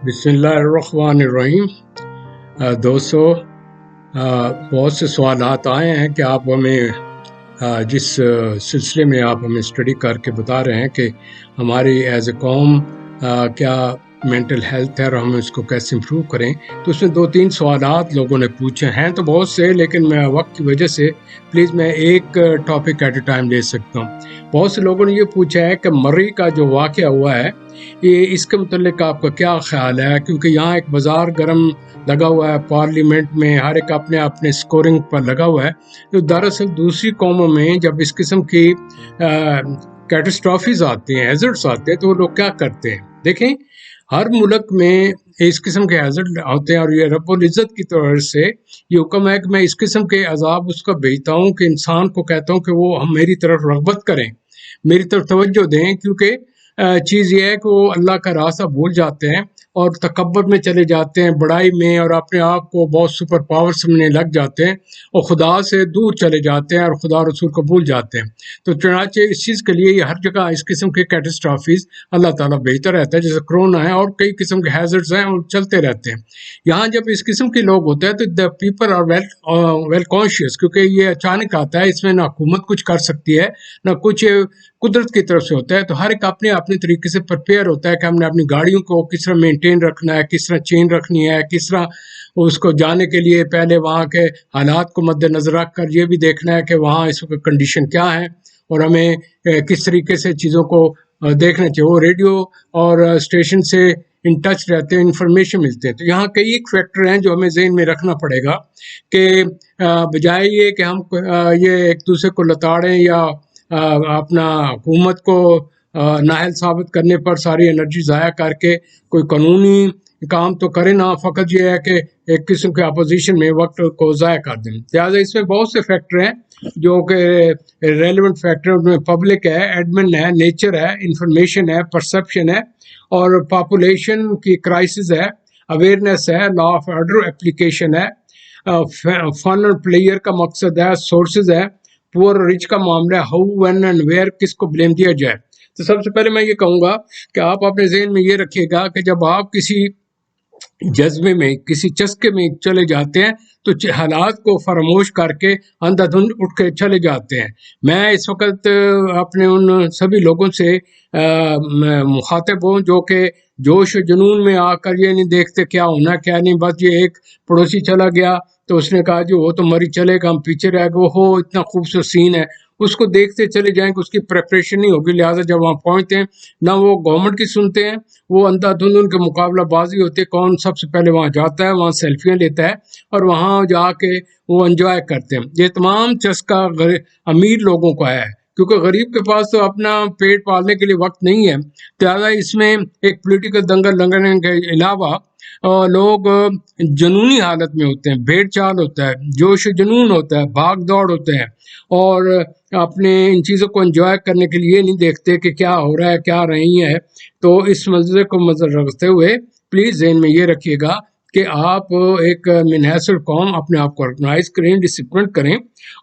بسم اللہ الرحمن الرحیم۔ دوستو، بہت سے سوالات آئے ہیں کہ آپ ہمیں جس سلسلے میں آپ ہمیں اسٹڈی کر کے بتا رہے ہیں کہ ہماری ایز اے قوم کیا مینٹل ہیلتھ ہے اور ہم اس کو کیسے امپروو کریں، تو اس میں 2-3 سوالات لوگوں نے پوچھے ہیں، تو بہت سے، لیکن میں وقت کی وجہ سے پلیز میں ایک ٹاپک ایٹ اے ٹائم لے سکتا ہوں۔ بہت سے لوگوں نے یہ پوچھا ہے کہ مرئی کا جو واقعہ ہوا ہے، یہ اس کے متعلق آپ کا کیا خیال ہے، کیونکہ یہاں ایک بازار گرم لگا ہوا ہے، پارلیمنٹ میں ہر ایک اپنے سکورنگ پر لگا ہوا ہے، جو دراصل دوسری قوموں میں جب اس قسم کی کیٹسٹرافیز آتے ہیں، ہیزرڈس آتے ہیں، تو وہ لوگ کیا کرتے ہیں۔ دیکھیں، ہر ملک میں اس قسم کے ہیزرڈ ہوتے ہیں، اور یہ رب العزت کی طرف سے یہ حکم ہے کہ میں اس قسم کے عذاب اس کا بھیجتا ہوں کہ انسان کو کہتا ہوں کہ وہ ہم میری طرف رغبت کریں، میری طرف توجہ دیں، کیونکہ چیز یہ ہے کہ وہ اللہ کا راستہ بھول جاتے ہیں اور تکبر میں چلے جاتے ہیں، بڑائی میں، اور اپنے آپ کو بہت سپر پاور سمجھنے لگ جاتے ہیں اور خدا سے دور چلے جاتے ہیں اور خدا رسول کو بھول جاتے ہیں۔ تو چنانچہ اس چیز کے لیے یہ ہر جگہ اس قسم کے کیٹسٹرافیز اللہ تعالیٰ بھیجتا رہتا ہے، جیسے کرونا ہے اور کئی قسم کے ہیزرڈز ہیں اور چلتے رہتے ہیں۔ یہاں جب اس قسم کے لوگ ہوتے ہیں تو the people are well conscious، کیونکہ یہ اچانک آتا ہے، اس میں نہ حکومت کچھ کر سکتی ہے نہ کچھ قدرت کی طرف سے ہوتا ہے، تو ہر ایک اپنے طریقے سے پریپیئر ہوتا ہے کہ ہم نے اپنی گاڑیوں کو کس طرح مینٹین رکھنا ہے، کس طرح چین رکھنی ہے، کس طرح اس کو جانے کے لیے پہلے وہاں کے حالات کو مد نظر رکھ کر یہ بھی دیکھنا ہے کہ وہاں اس وقت کنڈیشن کیا ہے اور ہمیں کس طریقے سے چیزوں کو دیکھنا چاہیے۔ وہ ریڈیو اور اسٹیشن سے ان ٹچ رہتے ہیں، انفارمیشن ملتے ہیں۔ تو یہاں کئی ایک فیکٹر ہیں جو ہمیں ذہن میں رکھنا پڑے گا کہ بجائے یہ کہ ہم یہ ایک دوسرے کو لتاڑیں یا اپنا حکومت کو نااہل ثابت کرنے پر ساری انرجی ضائع کر کے کوئی قانونی کام تو کرے نہ، فقط یہ ہے کہ ایک قسم کے اپوزیشن میں وقت کو ضائع کر دیں۔ لہٰذا اس میں بہت سے فیکٹر ہیں جو کہ ریلیونٹ فیکٹر میں پبلک ہے، ایڈمن ہے، نیچر ہے، انفارمیشن ہے، پرسپشن ہے، اور پاپولیشن کی کرائسس ہے، اویئرنیس ہے، لا آف آرڈر اپلیکیشن ہے، فن اور پلیئر کا مقصد ہے، سورسز ہے، پور اور رچ کا معاملہ، ہاؤ، وین اینڈ ویئر، کس کو بلیم دیا جائے۔ تو سب سے پہلے میں یہ کہوں گا کہ آپ اپنے ذہن میں یہ رکھیے گا کہ جب آپ کسی جذبے میں، کسی چسکے میں چلے جاتے ہیں تو حالات کو فراموش کر کے اندھا دھند اٹھ کے چلے جاتے ہیں۔ میں اس وقت اپنے ان سبھی لوگوں سے مخاطب ہوں جو کہ جوش و جنون میں آ کر یہ نہیں دیکھتے کیا ہونا کیا نہیں، بس یہ ایک پڑوسی چلا گیا تو اس نے کہا جی وہ تو مری چلے گا، ہم پیچھے رہ گئے، ہو اتنا خوبصورت سین ہے، اس کو دیکھتے چلے جائیں کہ اس کی پریپریشن نہیں ہوگی۔ لہٰذا جب وہاں پہنچتے ہیں نہ وہ گورنمنٹ کی سنتے ہیں، وہ اندھا دھند ان کے مقابلہ بازی ہوتی ہے، کون سب سے پہلے وہاں جاتا ہے، وہاں سیلفیاں لیتا ہے اور وہاں جا کے وہ انجوائے کرتے ہیں۔ یہ تمام چسکا امیر لوگوں کا ہے، کیونکہ غریب کے پاس تو اپنا پیٹ پالنے کے لیے وقت نہیں ہے۔ لہٰذا اس میں ایک پولیٹیکل دنگل لگنے کے علاوہ لوگ جنونی حالت میں ہوتے ہیں، بھیڑ چال ہوتا ہے، جوش و جنون ہوتا ہے، بھاگ دوڑ ہوتے ہیں، اور اپنے ان چیزوں کو انجوائے کرنے کے لیے نہیں دیکھتے کہ کیا ہو رہا ہے، کیا رہی ہے۔ تو اس منظر کو نظر رکھتے ہوئے پلیز ذہن میں یہ رکھیے گا کہ آپ ایک منحصر قوم اپنے آپ کو آرگنائز کریں، ڈسپلن کریں،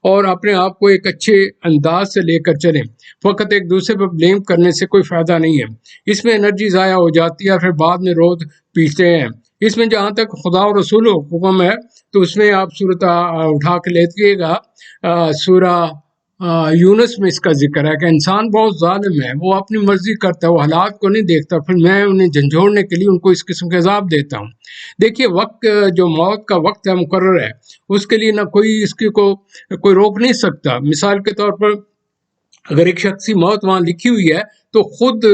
اور اپنے آپ کو ایک اچھے انداز سے لے کر چلیں۔ فقط ایک دوسرے پر بلیم کرنے سے کوئی فائدہ نہیں ہے، اس میں انرجی ضائع ہو جاتی ہے، پھر بعد میں رود پیٹتے ہیں۔ اس میں جہاں تک خدا و رسول حکم ہے تو اس میں آپ صورت اٹھا کے لیجیے گا، سورہ یونس میں اس کا ذکر ہے کہ انسان بہت ظالم ہے، وہ اپنی مرضی کرتا ہے، وہ حالات کو نہیں دیکھتا، پھر میں انہیں جھنجھوڑنے کے لیے ان کو اس قسم کے عذاب دیتا ہوں۔ دیکھیے، وقت جو موت کا وقت ہے مقرر ہے، اس کے لیے نہ کوئی اس کی کوئی روک نہیں سکتا۔ مثال کے طور پر اگر ایک شخصی موت وہاں لکھی ہوئی ہے تو خود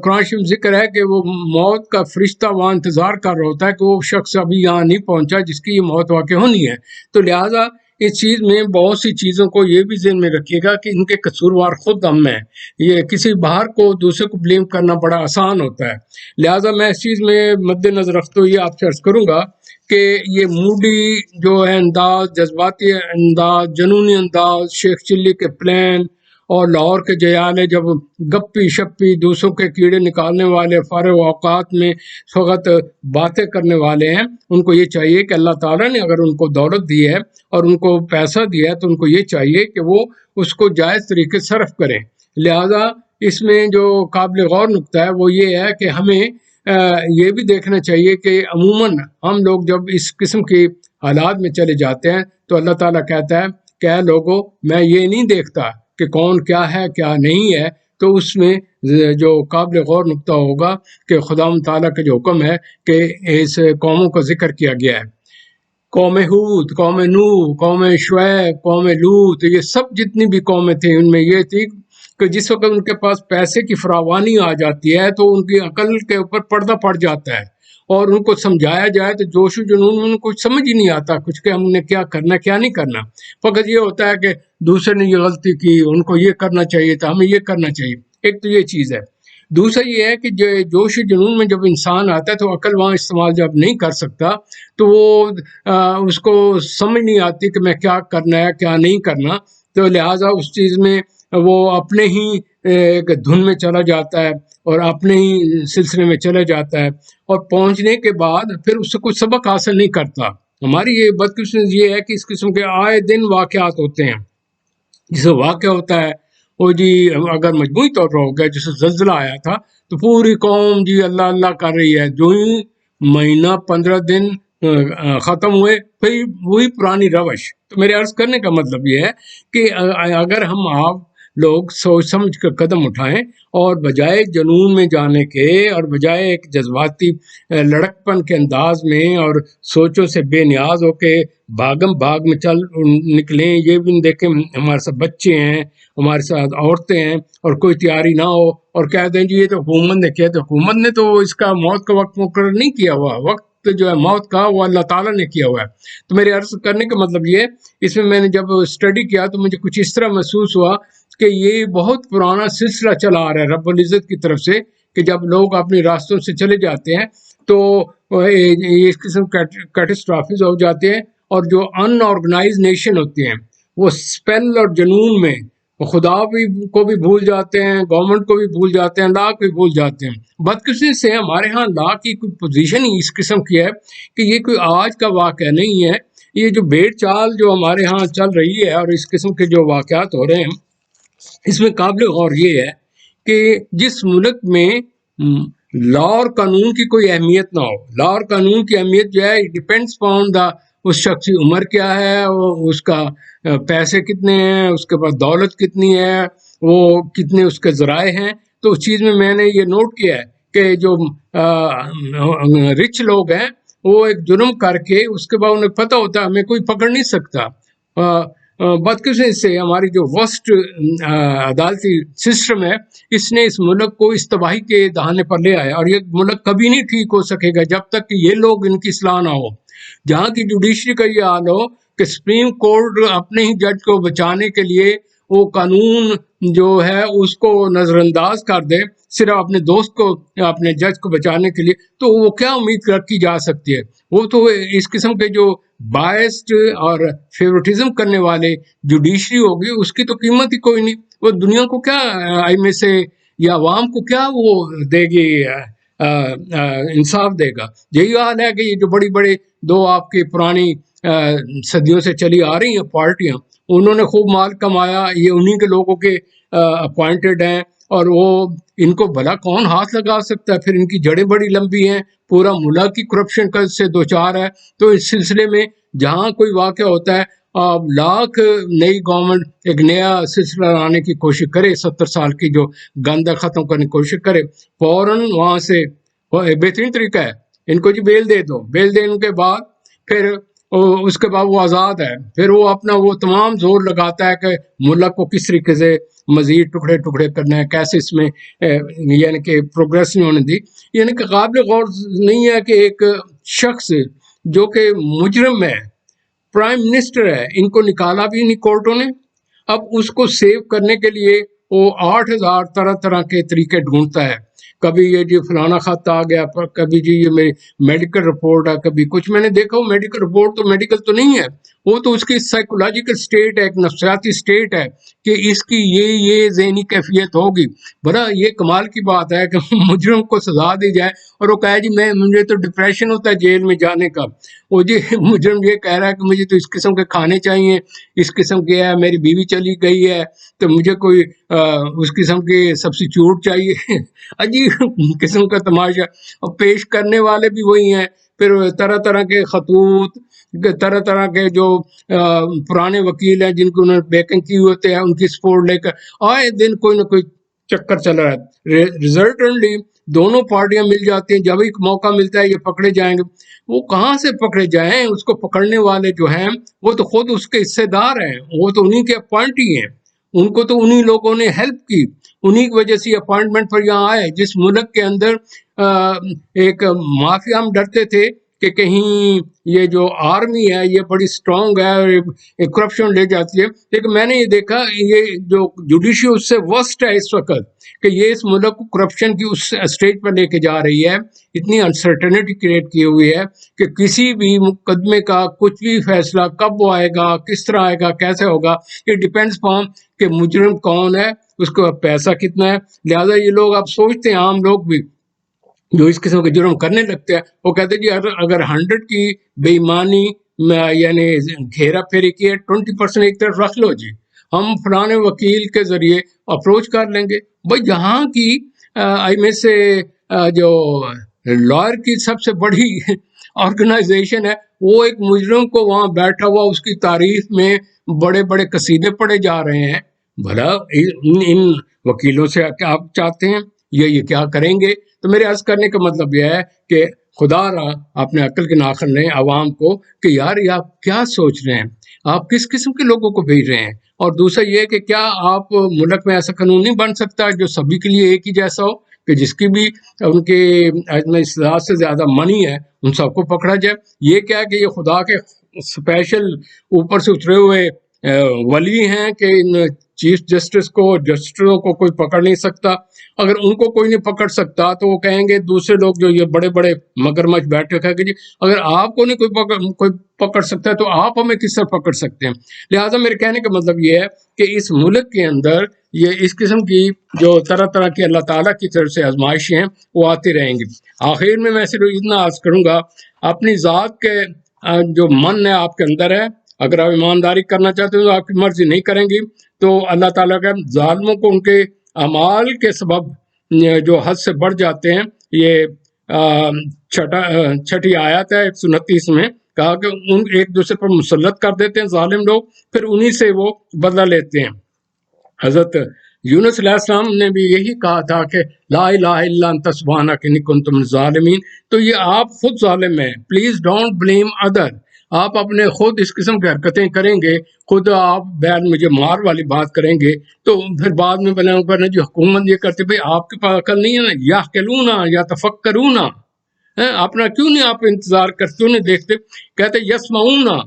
قرآن شریف ذکر ہے کہ وہ موت کا فرشتہ وہاں انتظار کر رہا ہوتا ہے کہ وہ شخص ابھی یہاں نہیں پہنچا جس کی یہ موت واقع ہونی ہے۔ تو لہٰذا اس چیز میں بہت سی چیزوں کو یہ بھی ذہن میں رکھیے گا کہ ان کے قصوروار خود ہم ہیں۔ یہ کسی باہر کو دوسرے کو بلیم کرنا بڑا آسان ہوتا ہے۔ لہٰذا میں اس چیز میں مد نظر رکھتے ہوئے آپ سے عرض کروں گا کہ یہ موڈی جو ہے انداز، جذباتی انداز، جنونی انداز، شیخ چلی کے پلان اور لاہور کے جیالے جب گپی شپی دوسروں کے کیڑے نکالنے والے فارغ اوقات میں فقط باتیں کرنے والے ہیں، ان کو یہ چاہیے کہ اللہ تعالیٰ نے اگر ان کو دولت دی ہے اور ان کو پیسہ دیا ہے تو ان کو یہ چاہیے کہ وہ اس کو جائز طریقے سے صرف کریں۔ لہٰذا اس میں جو قابل غور نقطہ ہے وہ یہ ہے کہ ہمیں یہ بھی دیکھنا چاہیے کہ عموماً ہم لوگ جب اس قسم کے حالات میں چلے جاتے ہیں تو اللہ تعالیٰ کہتا ہے کہ اے لوگوں میں یہ نہیں دیکھتا کہ کون کیا ہے کیا نہیں ہے. تو اس میں جو قابل غور نقطہ ہوگا کہ خدا تعالیٰ کا جو حکم ہے کہ اس قوموں کا ذکر کیا گیا ہے، قوم ہود، قوم نوح، قوم شعیب، قوم لوط، یہ سب جتنی بھی قومیں تھیں ان میں یہ تھی کہ جس وقت ان کے پاس پیسے کی فراوانی آ جاتی ہے تو ان کی عقل کے اوپر پردہ پڑ جاتا ہے، اور ان کو سمجھایا جائے تو جوش و جنون میں ان کو کچھ سمجھ ہی نہیں آتا کچھ کہ ہم نے کیا کرنا کیا نہیں کرنا. فقط یہ ہوتا ہے کہ دوسرے نے یہ غلطی کی، ان کو یہ کرنا چاہیے تھا، ہمیں یہ کرنا چاہیے. ایک تو یہ چیز ہے. دوسرا یہ ہے کہ جو جوش و جنون میں جب انسان آتا ہے تو عقل وہاں استعمال جب نہیں کر سکتا تو وہ اس کو سمجھ نہیں آتی کہ میں کیا کرنا ہے کیا نہیں کرنا، تو لہٰذا اس چیز میں وہ اپنے ہی ایک دھن میں چلا جاتا ہے اور اپنے ہی سلسلے میں چلا جاتا ہے، اور پہنچنے کے بعد پھر اس سے کوئی سبق حاصل نہیں کرتا. ہماری یہ بدقسمتی یہ ہے کہ اس قسم کے آئے دن واقعات ہوتے ہیں. جسے واقعہ ہوتا ہے وہ جی اگر مجموعی طور پر ہو گیا، جیسے زلزلہ آیا تھا تو پوری قوم جی اللہ اللہ کر رہی ہے، جو ہی مہینہ 15 دن ختم ہوئے پھر وہی پرانی روش. تو میرے عرض کرنے کا مطلب یہ ہے کہ اگر ہم آپ لوگ سوچ سمجھ کر قدم اٹھائیں اور بجائے جنون میں جانے کے اور بجائے ایک جذباتی لڑکپن کے انداز میں اور سوچوں سے بے نیاز ہو کے بھاگم بھاگ میں چل نکلیں، یہ بھی دیکھیں ہمارے ساتھ بچے ہیں، ہمارے ساتھ عورتیں ہیں، اور کوئی تیاری نہ ہو اور کہہ دیں جی یہ تو حکومت نے کیا. تو حکومت نے تو اس کا موت کا وقت مقرر نہیں کیا ہوا، وقت جو ہے موت کا وہ اللہ تعالیٰ نے کیا ہوا ہے. تو میرے عرض کرنے کا مطلب یہ، اس میں نے جب اسٹڈی کیا تو مجھے کچھ اس طرح محسوس ہوا کہ یہ بہت پرانا سلسلہ چلا آ رہا ہے رب العزت کی طرف سے، کہ جب لوگ اپنے راستوں سے چلے جاتے ہیں تو اس قسم کیٹسٹرافیز ہو جاتے ہیں، اور جو ان آرگنائز نیشن ہوتے ہیں وہ اسپیل اور جنون میں خدا کو بھی بھول جاتے ہیں، گورنمنٹ کو بھی بھول جاتے ہیں، لا کو بھی بھول جاتے ہیں. بدقسمتی سے ہمارے ہاں لا کی کوئی پوزیشن ہی اس قسم کی ہے کہ یہ کوئی آج کا واقعہ نہیں ہے. یہ جو بھیڑ چال جو ہمارے ہاں چل رہی ہے اور اس قسم کے جو واقعات ہو رہے ہیں، اس میں قابل غور یہ ہے کہ جس ملک میں لا اور قانون کی کوئی اہمیت نہ ہو، لا اور قانون کی اہمیت جو ہے ڈیپینڈس پون دا اس شخص کی عمر کیا ہے، اس کا پیسے کتنے ہیں، اس کے پاس دولت کتنی ہے، وہ کتنے اس کے ذرائع ہیں. تو اس چیز میں نے یہ نوٹ کیا ہے کہ جو رچ لوگ ہیں وہ ایک جرم کر کے اس کے بعد انہیں پتہ ہوتا ہے ہمیں کوئی پکڑ نہیں سکتا. بدقسمتی سے ہماری جو وسٹ عدالتی سسٹم ہے، اس نے اس ملک کو اس تباہی کے دہانے پر لے آیا، اور یہ ملک کبھی نہیں ٹھیک ہو سکے گا جب تک کہ یہ لوگ ان کی اصلاح نہ ہو. جہاں کی جوڈیشری کا یہ حال ہو کہ سپریم کورٹ اپنے ہی جج کو بچانے کے لیے وہ قانون جو ہے اس کو نظر انداز کر دے صرف اپنے دوست کو، اپنے جج کو بچانے کے لیے، تو وہ کیا امید رکھی جا سکتی ہے؟ وہ تو اس قسم کے جو بائسڈ اور فیوریٹزم کرنے والے جوڈیشری ہوگی اس کی تو قیمت ہی کوئی نہیں. وہ دنیا کو کیا میں سے یا عوام کو کیا وہ دے گی، انصاف دے گا؟ یہی حال ہے کہ یہ جو بڑی بڑے دو آپ کی پرانی صدیوں سے چلی آ رہی ہیں پارٹیاں، انہوں نے خوب مال کمایا، یہ انہی کے لوگوں کے اپوائنٹڈ ہیں، اور وہ ان کو بھلا کون ہاتھ لگا سکتا ہے؟ پھر ان کی جڑیں بڑی لمبی ہیں، پورا ملک کی کرپشن کا سے دوچار ہے. تو اس سلسلے میں جہاں کوئی واقعہ ہوتا ہے، لاکھ نئی گورنمنٹ ایک نیا سلسلہ لانے کی کوشش کرے، 70 سال کی جو گندہ ختم کرنے کی کوشش کرے، فوراً وہاں سے بہترین طریقہ ہے ان کو جی بیل دے دو. بیل دینے کے بعد پھر اس کے بعد وہ آزاد ہے، پھر وہ اپنا وہ تمام زور لگاتا ہے کہ ملک کو کس طریقے سے مزید ٹکڑے ٹکڑے کرنا ہے، کیسے اس میں یعنی کہ پروگریس نہیں ہونے دی. یعنی کہ قابل غور نہیں ہے کہ ایک شخص جو کہ مجرم ہے، پرائم منسٹر ہے، ان کو نکالا بھی نہیں کورٹوں نے، اب اس کو سیو کرنے کے لیے وہ 8000 طرح طرح کے طریقے ڈھونڈتا ہے. کبھی یہ جی فلانا خط آ گیا، کبھی جی یہ میری میڈیکل رپورٹ ہے، کبھی کچھ. میں نے دیکھا وہ میڈیکل رپورٹ تو میڈیکل تو نہیں ہے، وہ تو اس کی سائیکولوجیکل سٹیٹ ہے، ایک نفسیاتی سٹیٹ ہے کہ اس کی یہ ذہنی کیفیت ہوگی. بڑا یہ کمال کی بات ہے کہ مجرم کو سزا دی جائے اور وہ کہے جی مجھے تو ڈپریشن ہوتا ہے جیل میں جانے کا. وہ جی مجرم یہ کہہ رہا ہے کہ مجھے تو اس قسم کے کھانے چاہیے، اس قسم کے ہے، میری بیوی چلی گئی ہے تو مجھے کوئی اس قسم کے سبسٹیچیوٹ چاہیے. عجیب ہی قسم کا تماشا، اور پیش کرنے والے بھی وہی ہیں. پھر طرح طرح کے خطوط، طرح طرح کے جو پرانے وکیل ہیں جن کو انہوں نے بیکنگ کی ہوتے ہیں، ان کی سپورٹ لے کر آئے دن کوئی نہ کوئی چکر چل رہا ہے. ریزلٹنٹلی دونوں پارٹیاں مل جاتی ہیں. جب ایک موقع ملتا ہے یہ پکڑے جائیں گے. وہ کہاں سے پکڑے جائیں؟ اس کو پکڑنے والے جو ہیں وہ تو خود اس کے حصے دار ہیں، وہ تو انہی کے اپوائنٹی ہیں، ان کو تو انہی لوگوں نے ہیلپ کی، انہی کی وجہ سے اپوائنٹمنٹ پر یہاں آئے. جس ملک کے اندر ایک مافیا ہم ڈرتے تھے کہ کہیں یہ جو آرمی ہے یہ بڑی اسٹرانگ ہے اور کرپشن لے جاتی ہے، لیکن میں نے یہ دیکھا یہ جو جوڈیشری اس سے ورسٹ ہے اس وقت، کہ یہ اس ملک کو کرپشن کی اس اسٹیج پر لے کے جا رہی ہے. اتنی انسرٹنٹی کریٹ کی ہوئی ہے کہ کسی بھی مقدمے کا کچھ بھی فیصلہ کب وہ آئے گا، کس طرح آئے گا، کیسے ہوگا، یہ ڈیپینڈس پان کہ مجرم کون ہے، اس کو پیسہ کتنا ہے. لہٰذا یہ لوگ اب سوچتے ہیں، عام لوگ بھی جو اس قسم کے جرم کرنے لگتے ہیں، وہ کہتے ہیں جی اگر 100 کی بے ایمانی یعنی گھیرا پھیری کی ہے، 20% ایک طرف رکھ لو جی، ہم فلانے وکیل کے ذریعے اپروچ کر لیں گے. بھائی جہاں کی میں سے جو لائر کی سب سے بڑی آرگنائزیشن ہے، وہ ایک مجرم کو وہاں بیٹھا ہوا اس کی تعریف میں بڑے بڑے قصیدے پڑھے جا رہے ہیں. بھلا ان وکیلوں سے آپ چاہتے ہیں یہ کیا کریں گے؟ تو میرے عرض کرنے کا مطلب یہ ہے کہ خدا را اپنے عقل کے ناخن لیں عوام کو کہ یار یہ آپ کیا سوچ رہے ہیں، آپ کس قسم کے لوگوں کو بھیج رہے ہیں. اور دوسرا یہ کہ کیا آپ ملک میں ایسا قانون نہیں بن سکتا جو سبھی کے لیے ایک ہی جیسا ہو، کہ جس کی بھی ان کے اصلاح سے زیادہ منی ہے ان سب کو پکڑا جائے. یہ کیا کہ یہ خدا کے اسپیشل اوپر سے اترے ہوئے ولی ہیں کہ ان چیف جسٹس کو، جسٹسوں کو کوئی پکڑ نہیں سکتا. اگر ان کو کوئی نہیں پکڑ سکتا تو وہ کہیں گے دوسرے لوگ جو یہ بڑے بڑے مگرمچھ بیٹھے کہیں گے جی اگر آپ کو نہیں کوئی پکڑ سکتا ہے تو آپ ہمیں کس طرح پکڑ سکتے ہیں. لہٰذا میرے کہنے کا مطلب یہ ہے کہ اس ملک کے اندر یہ اس قسم کی جو طرح طرح کی اللہ تعالیٰ کی طرف سے آزمائشیں ہیں وہ آتی رہیں گی. آخر میں صرف اتنا عرض کروں گا، اپنی ذات کے جو من ہے آپ کے اندر ہے، اگر آپ ایمانداری کرنا چاہتے ہیں تو آپ کی مرضی نہیں کریں گی تو اللہ تعالیٰ کے ظالموں کو ان کے اعمال کے سبب جو حد سے بڑھ جاتے ہیں. یہ چھٹی آیت ہے 129 میں کہا کہ ان ایک دوسرے پر مسلط کر دیتے ہیں ظالم لوگ، پھر انہی سے وہ بدلہ لیتے ہیں. حضرت یونس علیہ السلام نے بھی یہی کہا تھا کہ لا الہ الا انت سبحانک انی کنت من الظالمین. تو یہ آپ خود ظالم ہیں، پلیز ڈونٹ بلیم ادر. آپ اپنے خود اس قسم کی حرکتیں کریں گے، خود آپ بیان مجھے مار والی بات کریں گے تو پھر بعد میں بنے اوپر جو حکومت یہ کرتے بھائی آپ کے پاس عقل نہیں ہے نا، یا کلونا یا تفکرونا، اپنا کیوں نہیں آپ انتظار کرتے، کیوں نہیں دیکھتے؟ کہتے یسمعونا،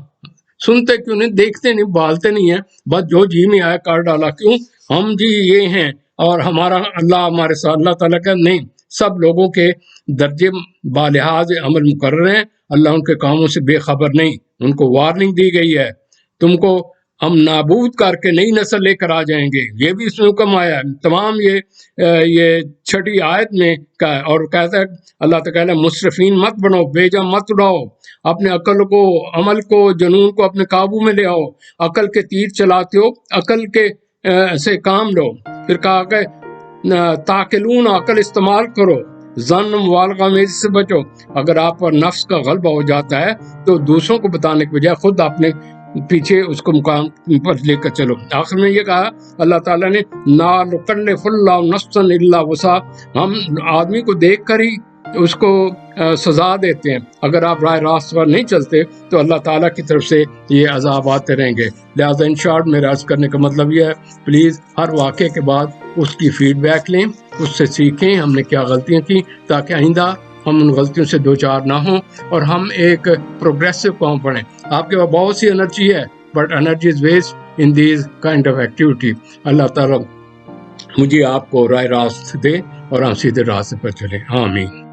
سنتے کیوں نہیں، دیکھتے نہیں، بالتے نہیں ہیں، بس جو جی میں آیا کر ڈالا. کیوں؟ ہم جی یہ ہیں اور ہمارا اللہ ہمارے ساتھ. اللہ تعالیٰ کا نہیں، سب لوگوں کے درجے بالحاظ عمل مقرر ہیں. اللہ ان کے کاموں سے بے خبر نہیں. ان کو وارننگ دی گئی ہے، تم کو ہم نابود کر کے نئی نسل لے کر آ جائیں گے. یہ بھی اس میں حکم آیا ہے. تمام یہ چھٹی آیت میں کا ہے. اور کہتا ہے اللہ تعالیٰ مسرفین مت بنو، بیجا مت اڑاؤ، اپنے عقل کو، عمل کو، جنون کو اپنے قابو میں لے آؤ. عقل کے تیر چلاتے ہو، عقل کے سے کام لو. پھر کہا کہ تاکلون، عقل استعمال کرو. ظن مبالغہ میں سے بچو. اگر آپ پر نفس کا غلبہ ہو جاتا ہے تو دوسروں کو بتانے کے بجائے خود اپنے پیچھے اس کو مقام پر لے کر چلو. آخر میں یہ کہا اللہ تعالیٰ نے لا نکلف اللہ نفسا الا وسعها، ہم آدمی کو دیکھ کر ہی اس کو سزا دیتے ہیں. اگر آپ راہ راست پر نہیں چلتے تو اللہ تعالیٰ کی طرف سے یہ عذاب آتے رہیں گے. لہٰذا ان شارٹ میرا عرض کرنے کا مطلب یہ ہے، پلیز ہر واقعے کے بعد اس کی فیڈ بیک لیں، اس سے سیکھیں ہم نے کیا غلطیاں کی، تاکہ آئندہ ہم ان غلطیوں سے دوچار نہ ہوں اور ہم ایک پروگریسو قوم بنیں. آپ کے پاس بہت سی انرجی ہے but energy is waste in these kind of activity. اللہ تعالیٰ مجھے آپ کو راہ راست دے اور ہم سیدھے راستے پر چلیں. آمین.